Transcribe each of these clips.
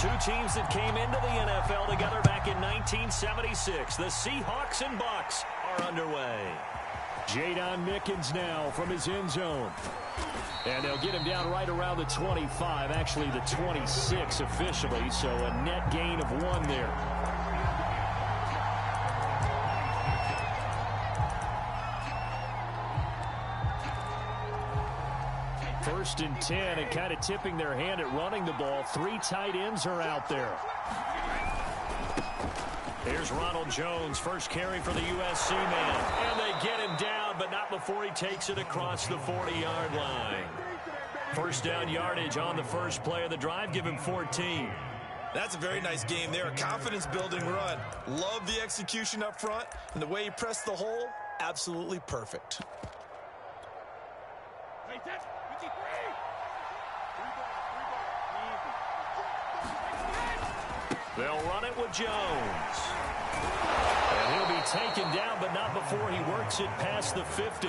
Two teams that came into the NFL together back in 1976. The Seahawks and Bucks are underway. Jadon Mickens now from his end zone. And they'll get him down right around the 25, actually the 26 officially, so a net gain of 1 there. First and 10, and kind of tipping their hand at running the ball. 3 tight ends are out there. Here's Ronald Jones, first carry for the USC man. And they get him down, but not before he takes it across the 40-yard line. First down yardage on the first play of the drive. Give him 14. That's a very nice game there. A confidence-building run. Love the execution up front. And the way he pressed the hole, absolutely perfect. They'll run it with Jones. And he'll be taken down, but not before he works it past the 50.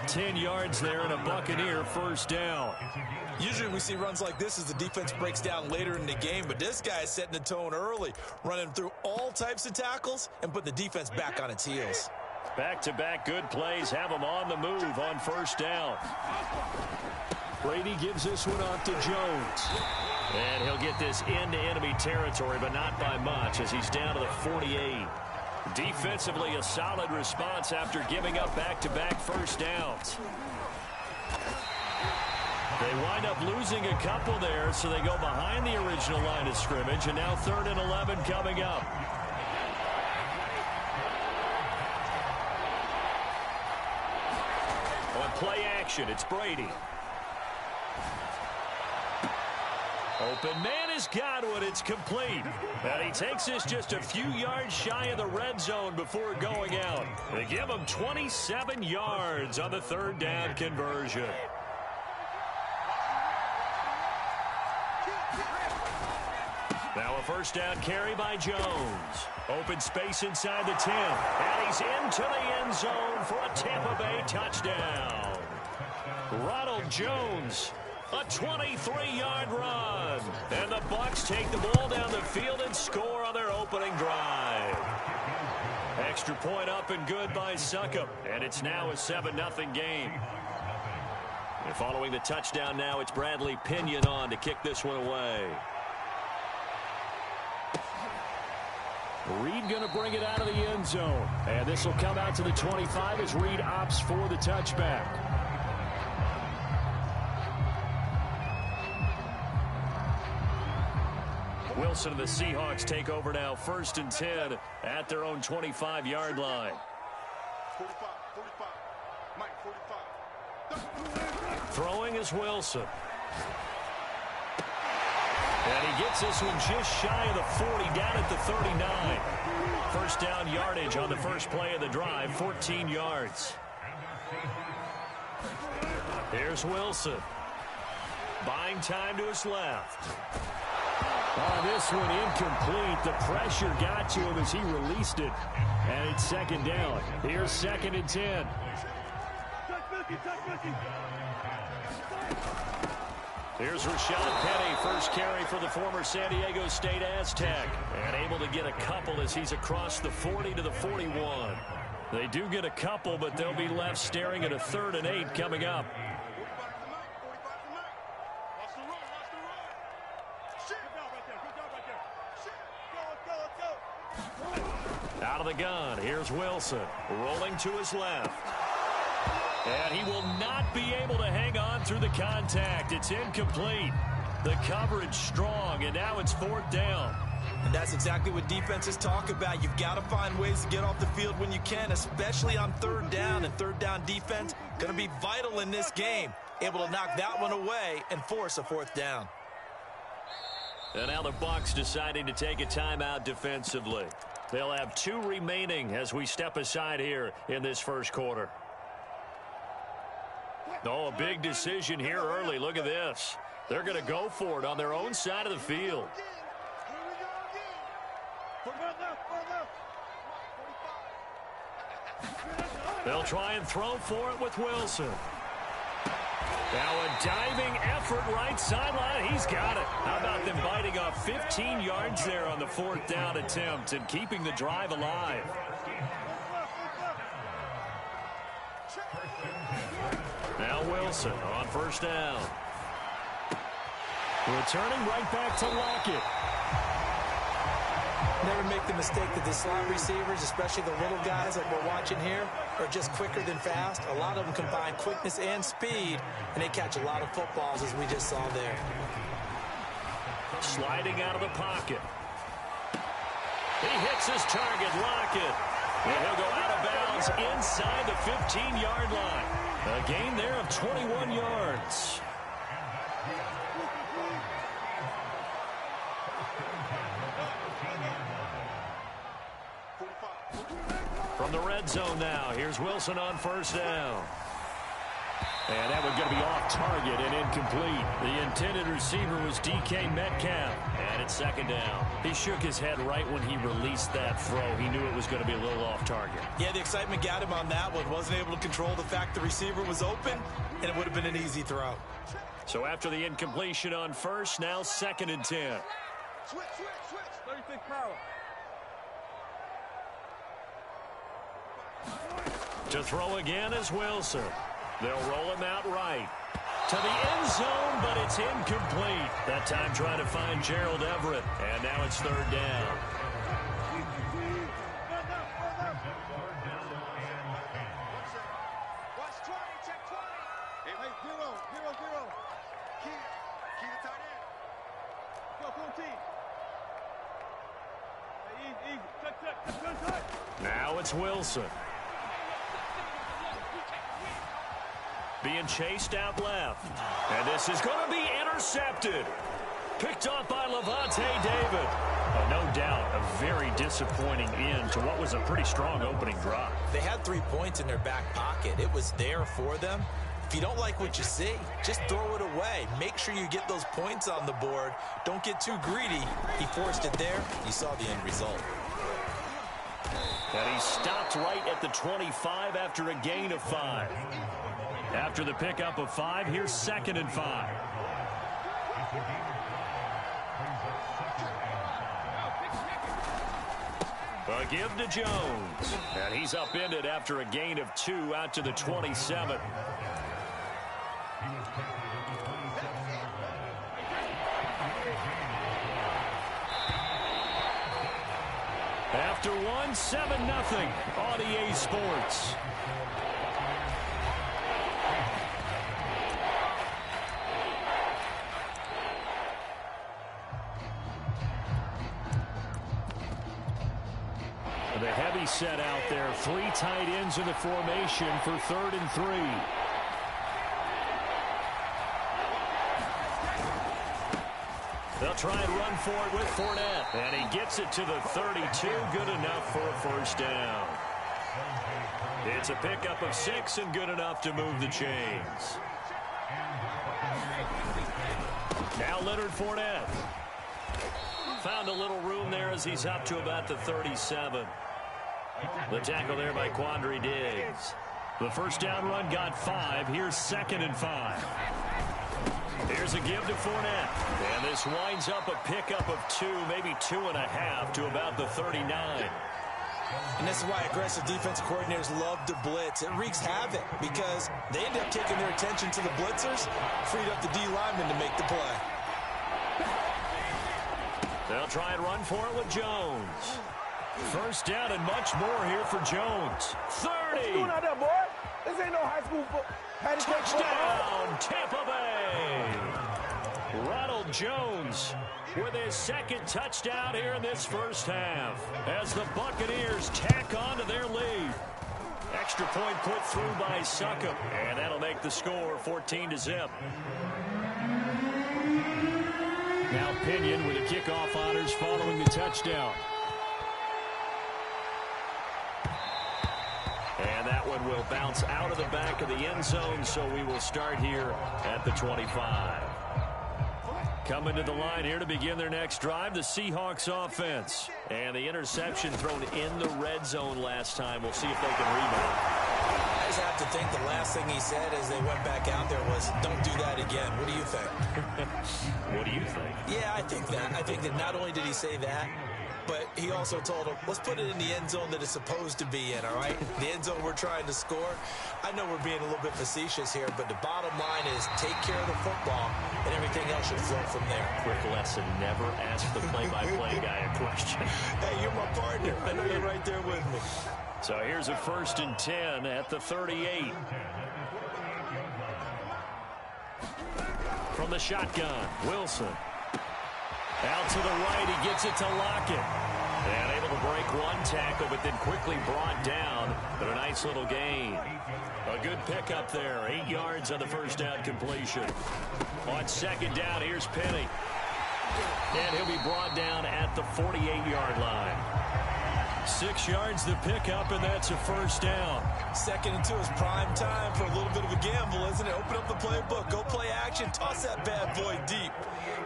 10 yards there and a Buccaneer first down. Usually we see runs like this as the defense breaks down later in the game, but this guy is setting the tone early, running through all types of tackles and putting the defense back on its heels. Back-to-back good plays have him on the move on first down. Brady gives this one off to Jones. And he'll get this into enemy territory, but not by much as he's down to the 48. Defensively, a solid response after giving up back-to-back first downs. They wind up losing a couple there, so they go behind the original line of scrimmage, and now 3rd and 11 coming up. On play action, it's Brady. Open man has got one. It's complete. And he takes this just a few yards shy of the red zone before going out. They give him 27 yards on the 3rd down conversion. Now a first down carry by Jones. Open space inside the 10. And he's into the end zone for a Tampa Bay touchdown. Ronald Jones. A 23-yard run. And the Bucs take the ball down the field and score on their opening drive. Extra point up and good by Succop. And it's now a 7-0 game. And following the touchdown now, it's Bradley Pinion on to kick this one away. Reed going to bring it out of the end zone. And this will come out to the 25 as Reed opts for the touchback. Wilson and the Seahawks take over now, 1st and 10 at their own 25-yard line. 45, Mike, 45. Throwing is Wilson. And he gets this one just shy of the 40, down at the 39. First down yardage on the first play of the drive, 14 yards. Here's Wilson. Buying time to his left. Oh, this one incomplete. The pressure got to him as he released it. And it's 2nd down. Here's 2nd and 10. Here's Rashad Penny, first carry for the former San Diego State Aztec. And able to get a couple as he's across the 40 to the 41. They do get a couple, but they'll be left staring at a 3rd and 8 coming up. Out of the gun, here's Wilson, rolling to his left. And he will not be able to hang on through the contact. It's incomplete. The coverage strong, and now it's 4th down. And that's exactly what defenses talk about. You've got to find ways to get off the field when you can, especially on 3rd down. And 3rd down defense going to be vital in this game. Able to knock that one away and force a 4th down. And now the Bucs deciding to take a timeout defensively. They'll have 2 remaining as we step aside here in this first quarter. Oh, a big decision here early. Look at this. They're going to go for it on their own side of the field. They'll try and throw for it with Wilson. Now a diving effort right sideline. He's got it. How about got them biting off 15 yards there on the 4th down attempt and keeping the drive alive. Now Wilson on 1st down. Returning right back to Lockett. Never make the mistake that the slot receivers, especially the little guys like we're watching here, are just quicker than fast. A lot of them combine quickness and speed, and they catch a lot of footballs, as we just saw there. Sliding out of the pocket. He hits his target, Lockett. And he'll go out of bounds inside the 15-yard line. A gain there of 21 yards. From the red zone now, here's Wilson on 1st down. And that was going to be off target and incomplete. The intended receiver was DK Metcalf. And it's 2nd down. He shook his head right when he released that throw. He knew it was going to be a little off target. Yeah, the excitement got him on that one. Wasn't able to control the fact the receiver was open, and it would have been an easy throw. So after the incompletion on 1st, now 2nd and 10. Switch. 36 power. To throw again is Wilson. They'll roll him out right. To the end zone, but it's incomplete. That time trying to find Gerald Everett. And now it's 3rd down. Watch 20, check 20. Hey, 0. Key the tight end. Go, team. Hey, easy. Check. Now it's Wilson. Being chased out left. And this is going to be intercepted. Picked off by Levante David. Oh, no doubt a very disappointing end to what was a pretty strong opening drive. They had 3 points in their back pocket. It was there for them. If you don't like what you see, just throw it away. Make sure you get those points on the board. Don't get too greedy. He forced it there. You saw the end result. And he stopped right at the 25 after a gain of 5. After the pickup of 5, here's 2nd and 5. A give to Jones. And he's upended after a gain of 2 out to the 27. After 1, 7-0 on EA Sports. The heavy set out there. 3 tight ends in the formation for 3rd and 3. They'll try and run for it with Fournette. And he gets it to the 32. Good enough for a 1st down. It's a pickup of 6 and good enough to move the chains. Now Leonard Fournette. Found a little room there as he's up to about the 37. The tackle there by Quandre Diggs. The 1st down run got 5. Here's 2nd and 5. Here's a give to Fournette. And this winds up a pickup of 2, maybe 2.5 to about the 39. And this is why aggressive defensive coordinators love to blitz. It wreaks havoc because they end up taking their attention to the blitzers, freed up the D lineman to make the play. They'll try and run for it with Jones. 1st down and much more here for Jones. 30. What you doing out there, boy? This ain't no high school Touchdown, Tampa Bay. Ronald Jones with his 2nd touchdown here in this 1st half as the Buccaneers tack on to their lead. Extra point put through by Succop, and that'll make the score 14-0. Now Pinion with the kickoff honors following the touchdown. And that one will bounce out of the back of the end zone, so we will start here at the 25. Coming to the line here to begin their next drive, the Seahawks offense. And the interception thrown in the red zone last time. We'll see if they can rebound. Players have to think the last thing he said as they went back out there was, don't do that again. What do you think? What do you think? Yeah, I think that. I think that not only did he say that, but he also told him, let's put it in the end zone that it's supposed to be in, all right? The end zone we're trying to score. I know we're being a little bit facetious here, but the bottom line is take care of the football, and everything else should flow from there. Quick lesson, never ask the play-by-play guy a question. Hey, you're my partner. I know you're right there with me. So here's a 1st and 10 at the 38. From the shotgun, Wilson. Out to the right, he gets it to Lockett. And able to break one tackle, but then quickly brought down. But a nice little gain. A good pickup there. 8 yards on the first down completion. On 2nd down, here's Penny. And he'll be brought down at the 48-yard line. 6 yards the pickup, and that's a 1st down. 2nd and 2 is prime time for a little bit of a gamble, isn't it? Open up the playbook, go play action, toss that bad boy deep.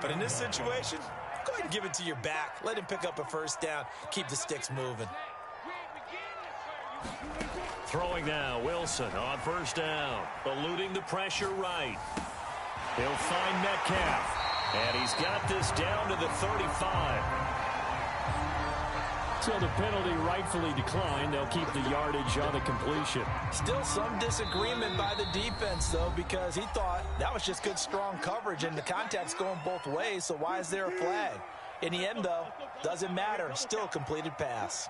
But in this situation, go ahead and give it to your back. Let him pick up a 1st down. Keep the sticks moving. Throwing now, Wilson on 1st down. Eluding the pressure right. He'll find Metcalf. And he's got this down to the 35. So the penalty rightfully declined. They'll keep the yardage on the completion. Still some disagreement by the defense, though, because he thought that was just good, strong coverage, and the contact's going both ways, so why is there a flag? In the end, though, doesn't matter. Still a completed pass.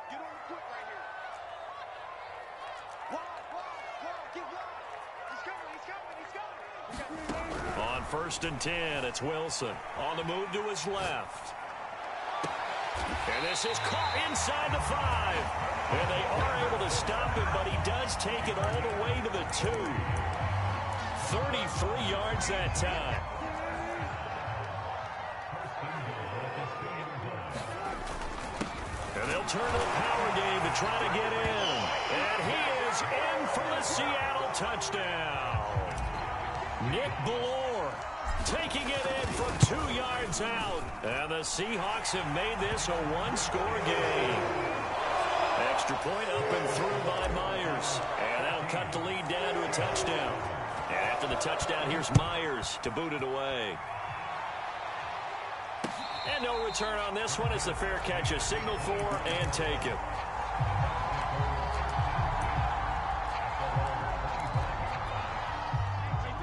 On 1st and 10, it's Wilson. On the move to his left. And this is caught inside the 5. And they are able to stop him, but he does take it all the way to the 2. 33 yards that time. And they'll turn to the power game to try to get in. And he is in for the Seattle touchdown. Nick Ballore taking it in from 2 yards out. And the Seahawks have made this a one-score game. Extra point up and through by Myers. And that'll cut the lead down to a touchdown. And after the touchdown, here's Myers to boot it away. And no return on this one as the fair catch is signaled for and taken.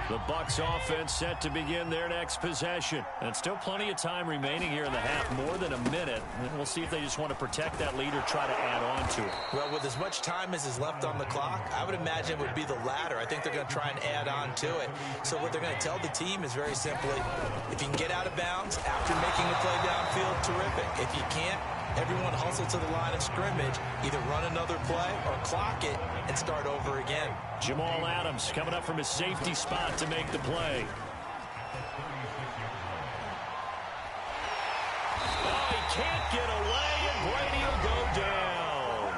The Bucs offense set to begin their next possession. And still plenty of time remaining here in the half, more than a minute. And we'll see if they just want to protect that lead or try to add on to it. Well, with as much time as is left on the clock, I would imagine it would be the latter. I think they're going to try and add on to it. So what they're going to tell the team is very simply, if you can get out of bounds after making a play downfield, terrific. If you can't, everyone hustle to the line of scrimmage, either run another play or clock it and start over again. Jamal Adams coming up from his safety spot to make the play. Oh, he can't get away, and Brady will go down.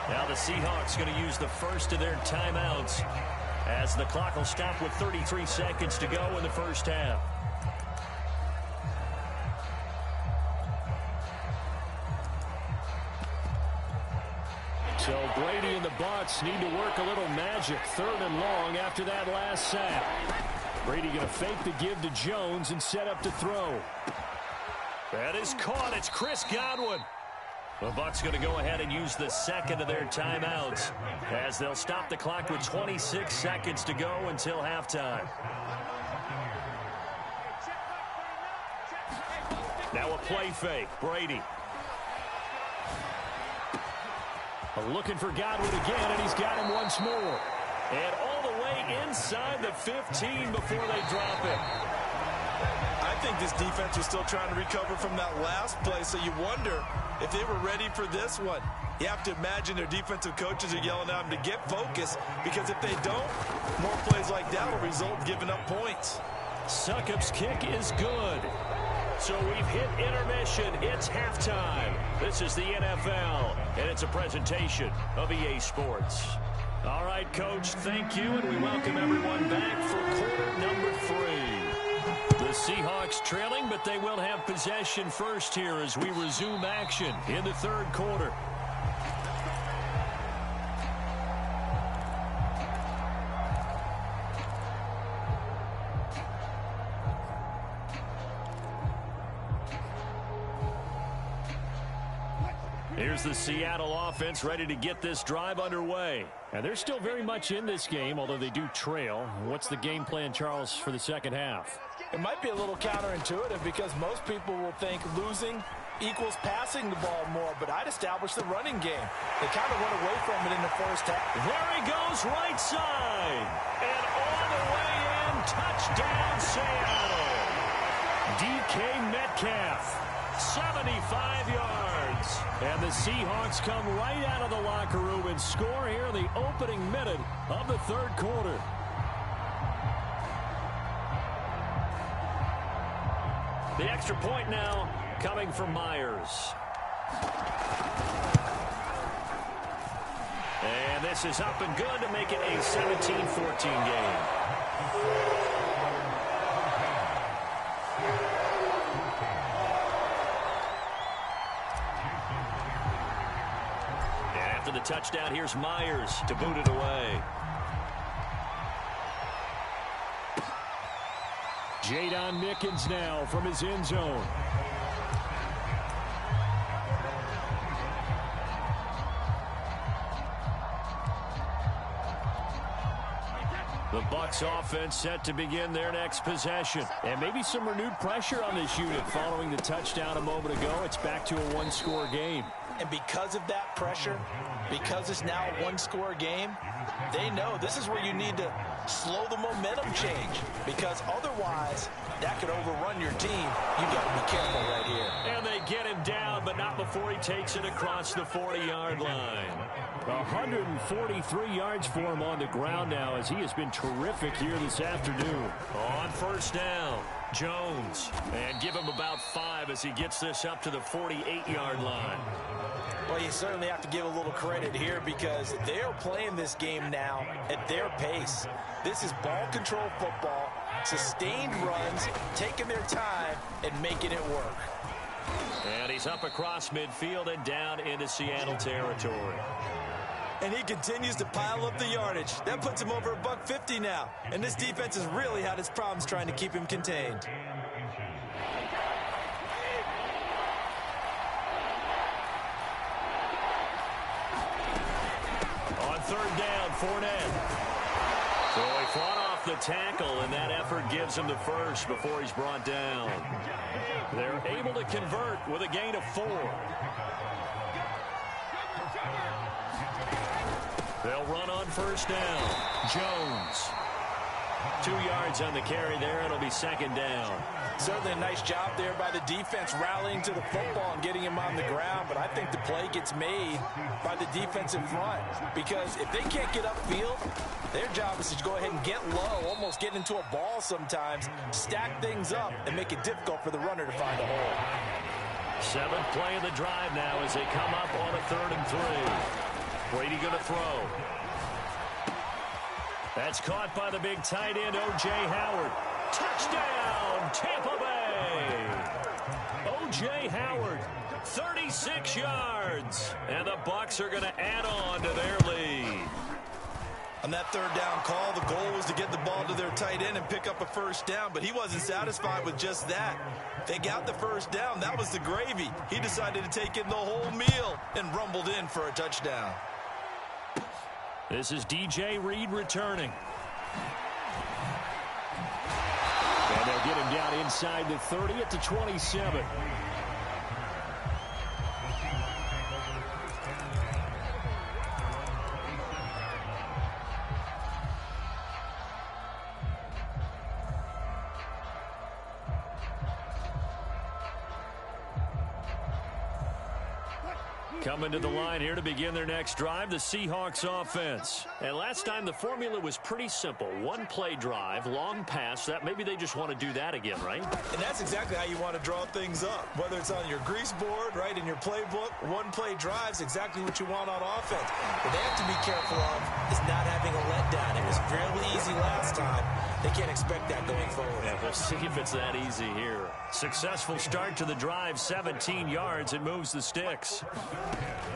Now the Seahawks going to use the first of their timeouts as the clock will stop with 33 seconds to go in the first half. So Brady and the Bucs need to work a little magic. 3rd and long after that last sack. Brady going to fake the give to Jones and set up to throw. That is caught. It's Chris Godwin. The Bucs going to go ahead and use the second of their timeouts as they'll stop the clock with 26 seconds to go until halftime. Now a play fake. Brady. Looking for Godwin again, and he's got him once more. And all the way inside the 15 before they drop it. I think this defense was still trying to recover from that last play, so you wonder if they were ready for this one. You have to imagine their defensive coaches are yelling at them to get focused, because if they don't, more plays like that will result in giving up points. Succop's kick is good. So we've hit intermission. It's halftime. This is the NFL, and it's a presentation of EA Sports. All right, Coach, thank you, and we welcome everyone back for quarter number 3. The Seahawks trailing, but they will have possession first here as we resume action in the 3rd quarter. Here's the Seattle offense ready to get this drive underway. And they're still very much in this game, although they do trail. What's the game plan, Charles, for the second half? It might be a little counterintuitive because most people will think losing equals passing the ball more, but I'd establish the running game. They kind of went away from it in the first half. There he goes, right side. And all the way in, touchdown Seattle. DK Metcalf. 75 yards. And the Seahawks come right out of the locker room and score here in the opening minute of the third quarter. The extra point now coming from Myers. And this is up and good to make it a 17-14 game. The touchdown, here's Myers to boot it away. Jadon Mickens now from his end zone. The Bucs offense set to begin their next possession. And maybe some renewed pressure on this unit following the touchdown a moment ago. It's back to a one-score game. And because of that pressure, because it's now a one-score game, they know this is where you need to slow the momentum change, because otherwise that could overrun your team. You've got to be careful right here. And they get him down, but not before he takes it across the 40-yard line. 143 yards for him on the ground now, as he has been terrific here this afternoon. On first down, Jones. And give him about 5 as he gets this up to the 48-yard line. Well, you certainly have to give a little credit here because they're playing this game now at their pace. This is ball control football, sustained runs, taking their time and making it work. And he's up across midfield and down into Seattle territory. And he continues to pile up the yardage. That puts him over $150 now. And this defense has really had its problems trying to keep him contained. On third down, Fournette. So he fought off the tackle, and that effort gives him the first before he's brought down. They're able to convert with a gain of 4. They'll run on first down. Jones. 2 yards on the carry there. It'll be second down. Certainly a nice job there by the defense rallying to the football and getting him on the ground. But I think the play gets made by the defensive front. Because if they can't get upfield, their job is to go ahead and get low, almost get into a ball sometimes, stack things up, and make it difficult for the runner to find a hole. 7th play of the drive now as they come up on a 3rd and 3. Brady going to throw. That's caught by the big tight end, O.J. Howard. Touchdown, Tampa Bay. O.J. Howard, 36 yards. And the Bucs are going to add on to their lead. On that third down call, the goal was to get the ball to their tight end and pick up a first down, but he wasn't satisfied with just that. They got the first down. That was the gravy. He decided to take in the whole meal and rumbled in for a touchdown. This is DJ Reed returning. And they'll get him down inside the 30 at the 27. Coming to the line here to begin their next drive, the Seahawks offense. And last time the formula was pretty simple. One play drive, long pass. That maybe they just want to do that again, right? And that's exactly how you want to draw things up. Whether it's on your grease board, right, in your playbook, one play drive's exactly what you want on offense. What they have to be careful of is not having a letdown. It was fairly easy last time. They can't expect that going forward. Yeah, we'll see if it's that easy here. Successful start to the drive, 17 yards. It moves the sticks.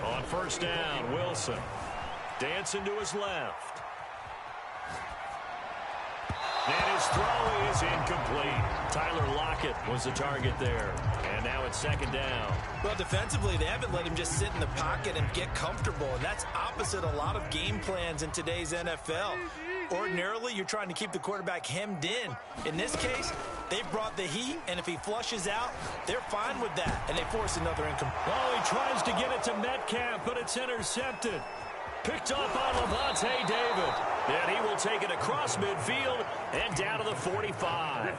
On first down, Wilson dancing to his left. And his throw is incomplete. Tyler Lockett was the target there. And now it's on second down. Well, defensively, they haven't let him just sit in the pocket and get comfortable, and that's opposite a lot of game plans in today's NFL. Ordinarily, you're trying to keep the quarterback hemmed in. In this case, they brought the heat, and if he flushes out, they're fine with that, and they force another incomplete. Oh, he tries to get it to Metcalf, but it's intercepted. Picked off by Levante David. And he will take it across midfield and down to the 45.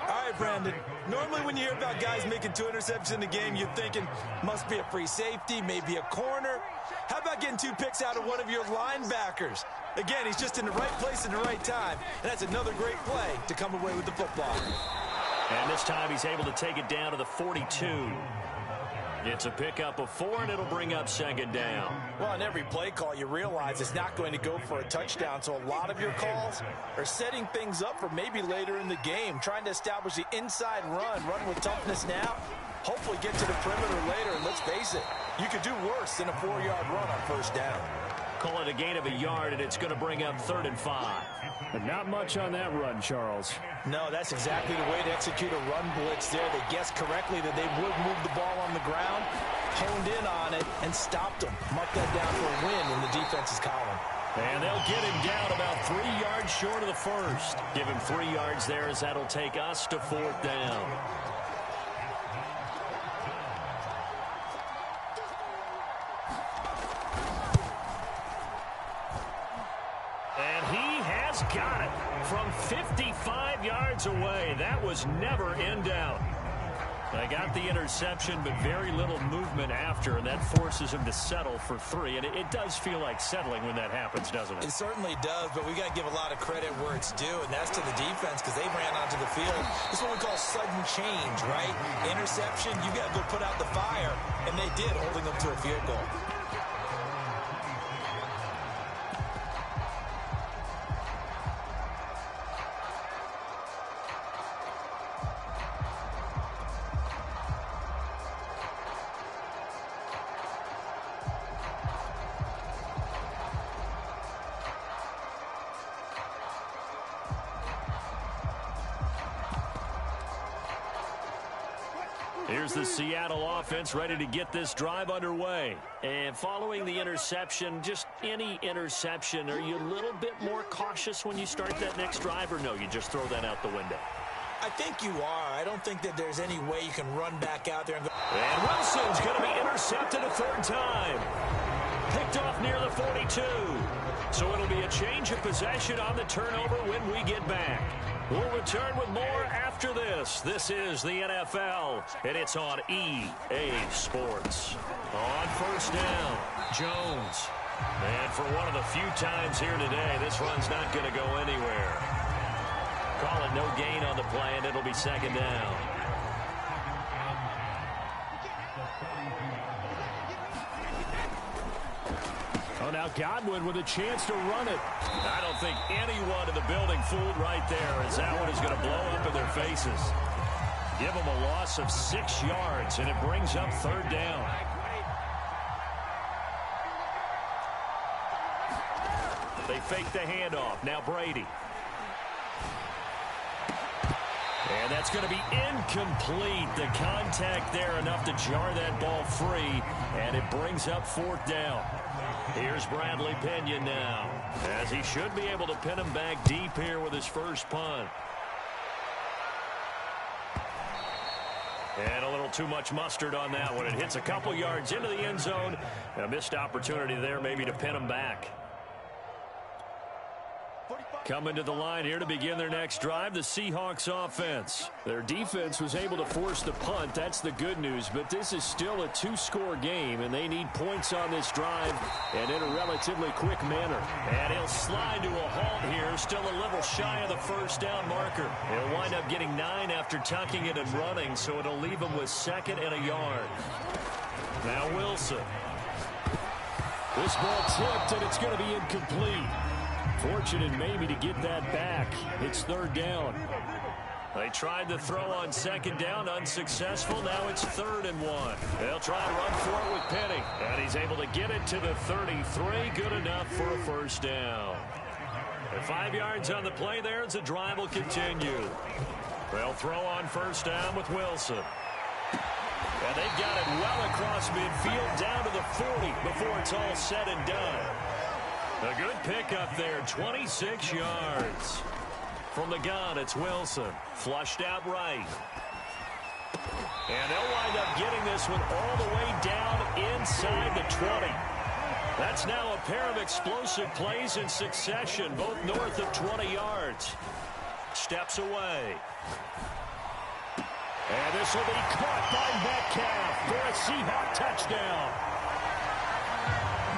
All right, Brandon. Normally when you hear about guys making 2 interceptions in a game, you're thinking must be a free safety, maybe a corner. How about getting 2 picks out of one of your linebackers? Again, he's just in the right place at the right time. And that's another great play to come away with the football. And this time he's able to take it down to the 42. It's a pickup of 4, and it'll bring up second down. Well, on every play call, you realize it's not going to go for a touchdown, so a lot of your calls are setting things up for maybe later in the game, trying to establish the inside run with toughness now, hopefully get to the perimeter later, and let's face it, you could do worse than a 4-yard run on first down. Call it a gain of a yard, and it's going to bring up 3rd and 5. But not much on that run, Charles. No, that's exactly the way to execute a run blitz there. They guessed correctly that they would move the ball on the ground, honed in on it, and stopped them. Mark that down for a win in the defense's column. And they'll get him down about 3 yards short of the first. Give him 3 yards there as that'll take us to 4th down. Got it from 55 yards away. That was never in doubt. They got the interception, but very little movement after, and that forces him to settle for 3. And it does feel like settling when that happens, doesn't it? It certainly does, but we got to give a lot of credit where it's due, and that's to the defense because they ran onto the field. This is what we call sudden change, right? Interception, you got to go put out the fire, and they did, holding them to a field goal. Here's the Seattle offense ready to get this drive underway. And following the interception, just any interception, are you a little bit more cautious when you start that next drive, or no, you just throw that out the window? I think you are. I don't think that there's any way you can run back out there and go. And Wilson's going to be intercepted a 3rd time. Picked off near the 42. So it'll be a change of possession on the turnover when we get back. We'll return with more after this. This is the NFL, and it's on EA Sports. On first down, Jones. And for one of the few times here today, this run's not going to go anywhere. Call it no gain on the play, and it'll be second down. Oh, now Godwin with a chance to run it. I don't think anyone in the building fooled right there, as that one is going to blow up in their faces. Give them a loss of 6 yards, and it brings up 3rd down. They fake the handoff. Now Brady. And that's going to be incomplete. The contact there enough to jar that ball free, and it brings up 4th down. Here's Bradley Pinion now, as he should be able to pin him back deep here with his first punt. And a little too much mustard on that one. It hits a couple yards into the end zone. A missed opportunity there maybe to pin him back. Coming to the line here to begin their next drive, the Seahawks offense. Their defense was able to force the punt. That's the good news, but this is still a 2-score game, and they need points on this drive and in a relatively quick manner. And he'll slide to a halt here, still a little shy of the first down marker. He'll wind up getting 9 after tucking it and running, so it'll leave him with 2nd and a yard. Now Wilson. This ball tipped, and it's going to be incomplete. Fortunate maybe to get that back. It's 3rd down. They tried to throw on 2nd down, unsuccessful. Now it's 3rd and 1. They'll try and run for it with Penny. And he's able to get it to the 33. Good enough for a first down. And 5 yards on the play there as the drive will continue. They'll throw on first down with Wilson. And they've got it well across midfield down to the 40 before it's all said and done. A good pickup there, 26 yards. From the gun, it's Wilson. Flushed out right. And they'll wind up getting this one all the way down inside the 20. That's now a pair of explosive plays in succession, both north of 20 yards. Steps away. And this will be caught by Metcalf for a Seahawk touchdown.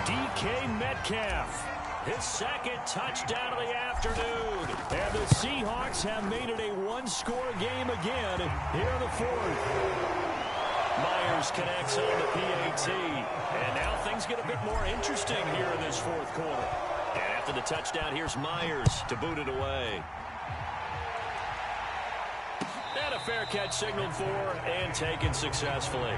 DK Metcalf, his second touchdown of the afternoon. And the Seahawks have made it a one-score game again here in the fourth. Myers connects on the PAT. And now things get a bit more interesting here in this fourth quarter. And after the touchdown, here's Myers to boot it away. And a fair catch signaled for and taken successfully.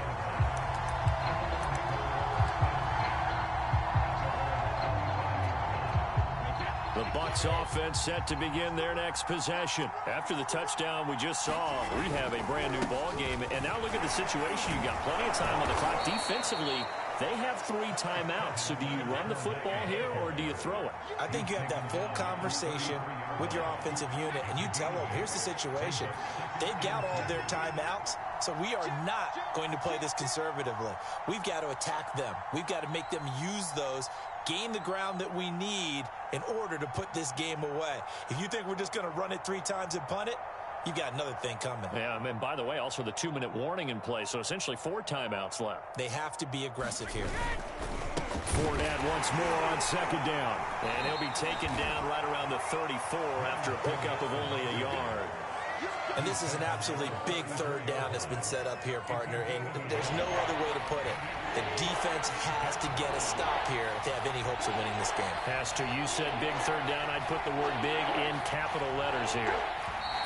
The Bucs offense set to begin their next possession. After the touchdown we just saw, we have a brand new ball game. And now look at the situation. You got plenty of time on the clock. Defensively, they have 3 timeouts. So do you run the football here or do you throw it? I think you have that full conversation with your offensive unit, and you tell them, here's the situation. They've got all their timeouts, so we are not going to play this conservatively. We've got to attack them. We've got to make them use those, gain the ground that we need in order to put this game away. If you think we're just going to run it 3 times and punt it, you got another thing coming. Yeah, and by the way, also the 2-minute warning in place, so essentially 4 timeouts left. They have to be aggressive here. Fournette once more on second down. And he'll be taken down right around the 34 after a pickup of only a yard. And this is an absolutely big third down that's been set up here, partner, and there's no other way to put it. The defense has to get a stop here if they have any hopes of winning this game. Pastor, you said big third down. I'd put the word big in capital letters here.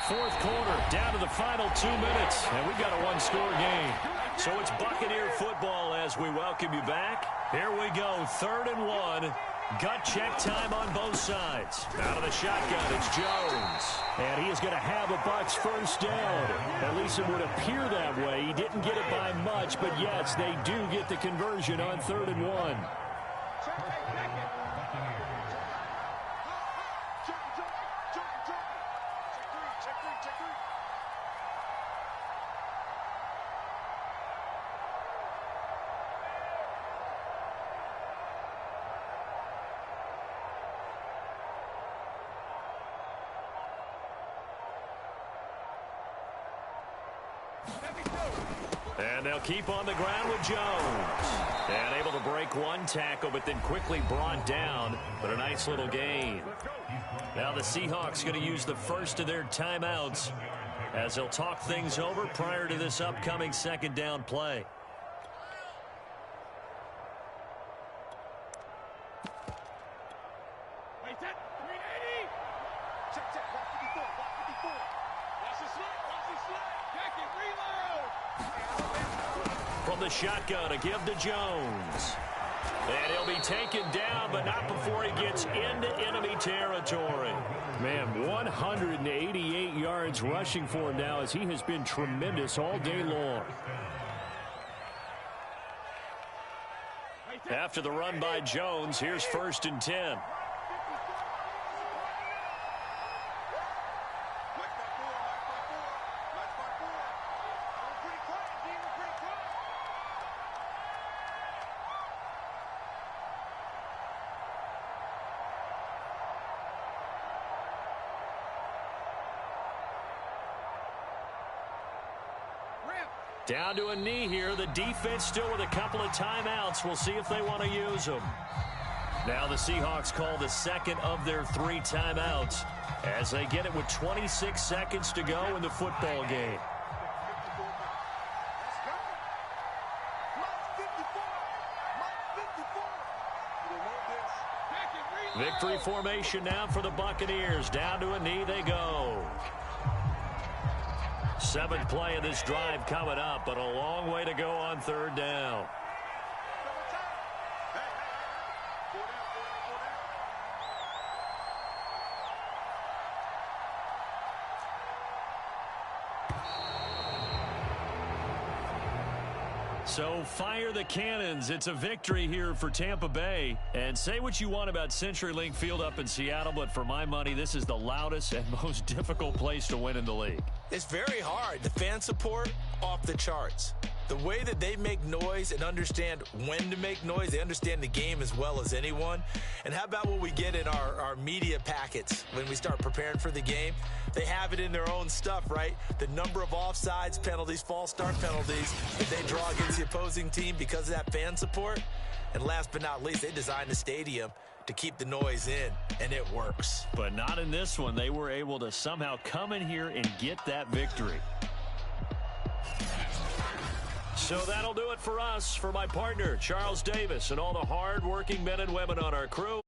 Fourth quarter, down to the final 2 minutes, and we've got a one-score game. So it's Buccaneer football as we welcome you back. Here we go, 3rd and 1. Gut check time on both sides. Out of the shotgun, it's Jones. And he is going to have a Bucs first down. At least it would appear that way. He didn't get it by much, but yes, they do get the conversion on 3rd and 1. And they'll keep on the ground with Jones. And able to break one tackle, but then quickly brought down. But a nice little gain. Now the Seahawks going to use the first of their timeouts as they'll talk things over prior to this upcoming second down play. From the shotgun, a give to Jones. And he'll be taken down, but not before he gets into enemy territory. Man, 188 yards rushing for him now as he has been tremendous all day long. After the run by Jones, here's 1st and 10. Down to a knee here. The defense still with a couple of timeouts. We'll see if they want to use them. Now the Seahawks call the second of their 3 timeouts as they get it with 26 seconds to go in the football game. Victory formation now for the Buccaneers. Down to a knee they go. 7th play of this drive coming up, but a long way to go on 3rd down. So fire the cannons. It's a victory here for Tampa Bay. And say what you want about CenturyLink Field up in Seattle, but for my money, this is the loudest and most difficult place to win in the league. It's very hard. The fan support, off the charts. The way that they make noise and understand when to make noise, they understand the game as well as anyone. And how about what we get in our media packets when we start preparing for the game? They have it in their own stuff, right? The number of offsides penalties, false start penalties that they draw against the opposing team because of that fan support. And last but not least, they designed the stadium to keep the noise in, and it works. But not in this one. They were able to somehow come in here and get that victory. So that'll do it for us. For my partner, Charles Davis, and all the hard-working men and women on our crew,